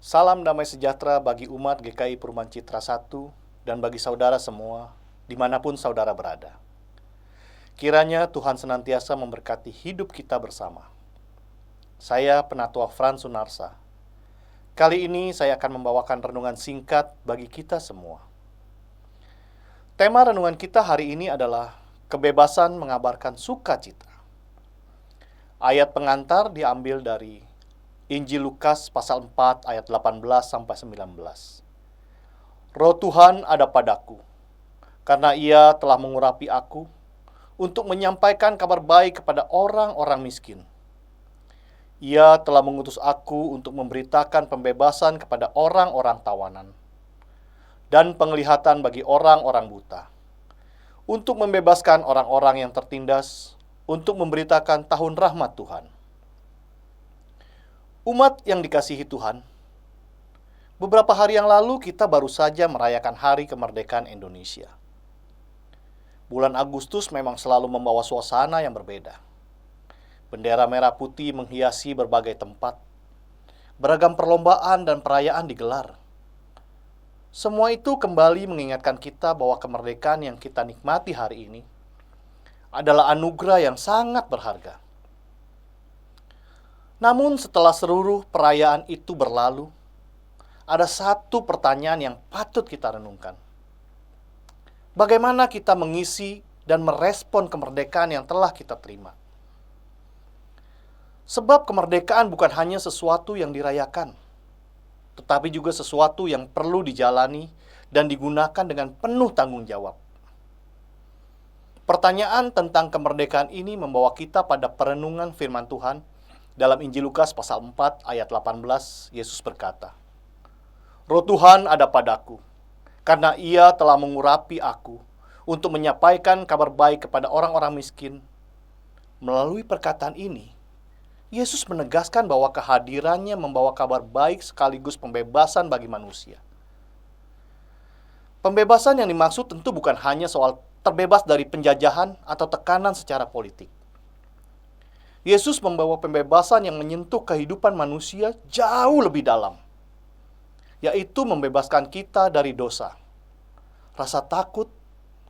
Salam damai sejahtera bagi umat GKI Perumahan Citra 1 dan bagi saudara semua, dimanapun saudara berada. Kiranya Tuhan senantiasa memberkati hidup kita bersama. Saya Penatua Frans Sunarsa. Kali ini saya akan membawakan renungan singkat bagi kita semua. Tema renungan kita hari ini adalah kebebasan mengabarkan sukacita. Ayat pengantar diambil dari Injil Lukas pasal 4 ayat 18-19. Roh Tuhan ada padaku, karena Ia telah mengurapi aku untuk menyampaikan kabar baik kepada orang-orang miskin. Ia telah mengutus aku untuk memberitakan pembebasan kepada orang-orang tawanan dan penglihatan bagi orang-orang buta, untuk membebaskan orang-orang yang tertindas, untuk memberitakan tahun rahmat Tuhan. Umat yang dikasihi Tuhan, beberapa hari yang lalu kita baru saja merayakan Hari Kemerdekaan Indonesia. Bulan Agustus memang selalu membawa suasana yang berbeda. Bendera merah putih menghiasi berbagai tempat. Beragam perlombaan dan perayaan digelar. Semua itu kembali mengingatkan kita bahwa kemerdekaan yang kita nikmati hari ini adalah anugerah yang sangat berharga. Namun setelah seluruh perayaan itu berlalu, ada satu pertanyaan yang patut kita renungkan. Bagaimana kita mengisi dan merespon kemerdekaan yang telah kita terima? Sebab kemerdekaan bukan hanya sesuatu yang dirayakan, tetapi juga sesuatu yang perlu dijalani dan digunakan dengan penuh tanggung jawab. Pertanyaan tentang kemerdekaan ini membawa kita pada perenungan firman Tuhan. Dalam Injil Lukas pasal 4 ayat 18, Yesus berkata, Roh Tuhan ada padaku, karena Ia telah mengurapi aku untuk menyampaikan kabar baik kepada orang-orang miskin. Melalui perkataan ini, Yesus menegaskan bahwa kehadirannya membawa kabar baik sekaligus pembebasan bagi manusia. Pembebasan yang dimaksud tentu bukan hanya soal terbebas dari penjajahan atau tekanan secara politik. Yesus membawa pembebasan yang menyentuh kehidupan manusia jauh lebih dalam, yaitu membebaskan kita dari dosa, rasa takut,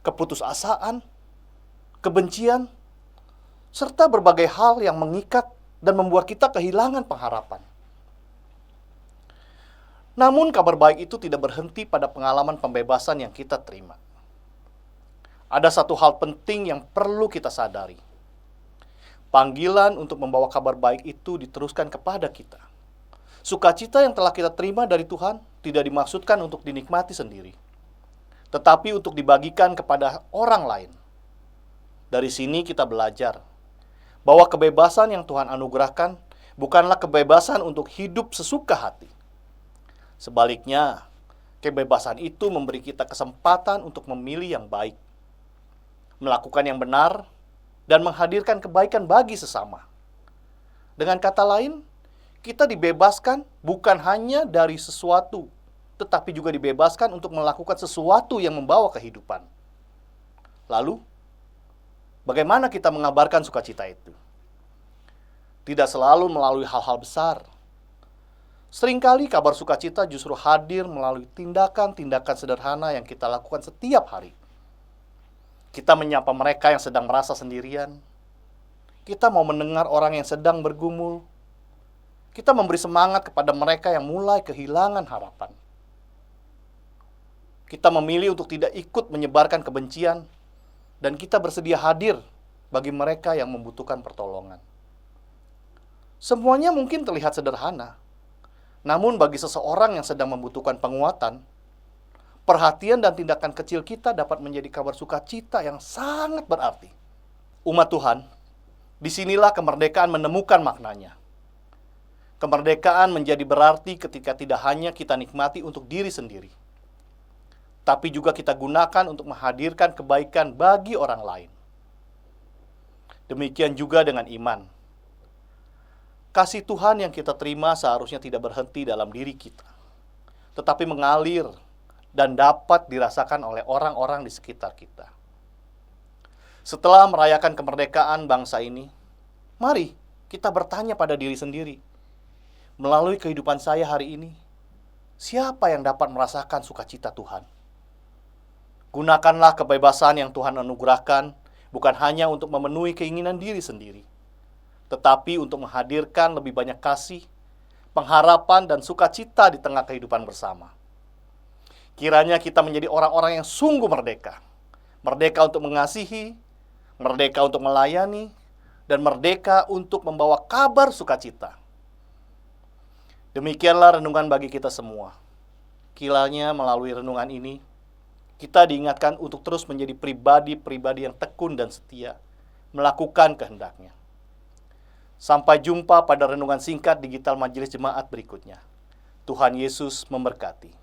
keputusasaan, kebencian, serta berbagai hal yang mengikat dan membuat kita kehilangan pengharapan. Namun kabar baik itu tidak berhenti pada pengalaman pembebasan yang kita terima. Ada satu hal penting yang perlu kita sadari. Panggilan untuk membawa kabar baik itu diteruskan kepada kita. Sukacita yang telah kita terima dari Tuhan tidak dimaksudkan untuk dinikmati sendiri, tetapi untuk dibagikan kepada orang lain. Dari sini kita belajar bahwa kebebasan yang Tuhan anugerahkan bukanlah kebebasan untuk hidup sesuka hati. Sebaliknya, kebebasan itu memberi kita kesempatan untuk memilih yang baik, melakukan yang benar, dan menghadirkan kebaikan bagi sesama. Dengan kata lain, kita dibebaskan bukan hanya dari sesuatu, tetapi juga dibebaskan untuk melakukan sesuatu yang membawa kehidupan. Lalu, bagaimana kita mengabarkan sukacita itu? Tidak selalu melalui hal-hal besar. Seringkali kabar sukacita justru hadir melalui tindakan-tindakan sederhana yang kita lakukan setiap hari. Kita menyapa mereka yang sedang merasa sendirian. Kita mau mendengar orang yang sedang bergumul. Kita memberi semangat kepada mereka yang mulai kehilangan harapan. Kita memilih untuk tidak ikut menyebarkan kebencian, dan kita bersedia hadir bagi mereka yang membutuhkan pertolongan. Semuanya mungkin terlihat sederhana, namun bagi seseorang yang sedang membutuhkan penguatan, perhatian dan tindakan kecil kita dapat menjadi kabar sukacita yang sangat berarti. Umat Tuhan, disinilah kemerdekaan menemukan maknanya. Kemerdekaan menjadi berarti ketika tidak hanya kita nikmati untuk diri sendiri, tapi juga kita gunakan untuk menghadirkan kebaikan bagi orang lain. Demikian juga dengan iman. Kasih Tuhan yang kita terima seharusnya tidak berhenti dalam diri kita, tetapi mengalir dan dapat dirasakan oleh orang-orang di sekitar kita. Setelah merayakan kemerdekaan bangsa ini, mari kita bertanya pada diri sendiri, melalui kehidupan saya hari ini, Siapa yang dapat merasakan sukacita Tuhan? Gunakanlah kebebasan yang Tuhan anugerahkan bukan hanya untuk memenuhi keinginan diri sendiri, tetapi untuk menghadirkan lebih banyak kasih, pengharapan, dan sukacita di tengah kehidupan bersama. Kiranya kita menjadi orang-orang yang sungguh merdeka. Merdeka untuk mengasihi, merdeka untuk melayani, dan merdeka untuk membawa kabar sukacita. Demikianlah renungan bagi kita semua. Kiranya melalui renungan ini, kita diingatkan untuk terus menjadi pribadi-pribadi yang tekun dan setia, melakukan kehendaknya. Sampai jumpa pada renungan singkat digital Majelis Jemaat berikutnya. Tuhan Yesus memberkati.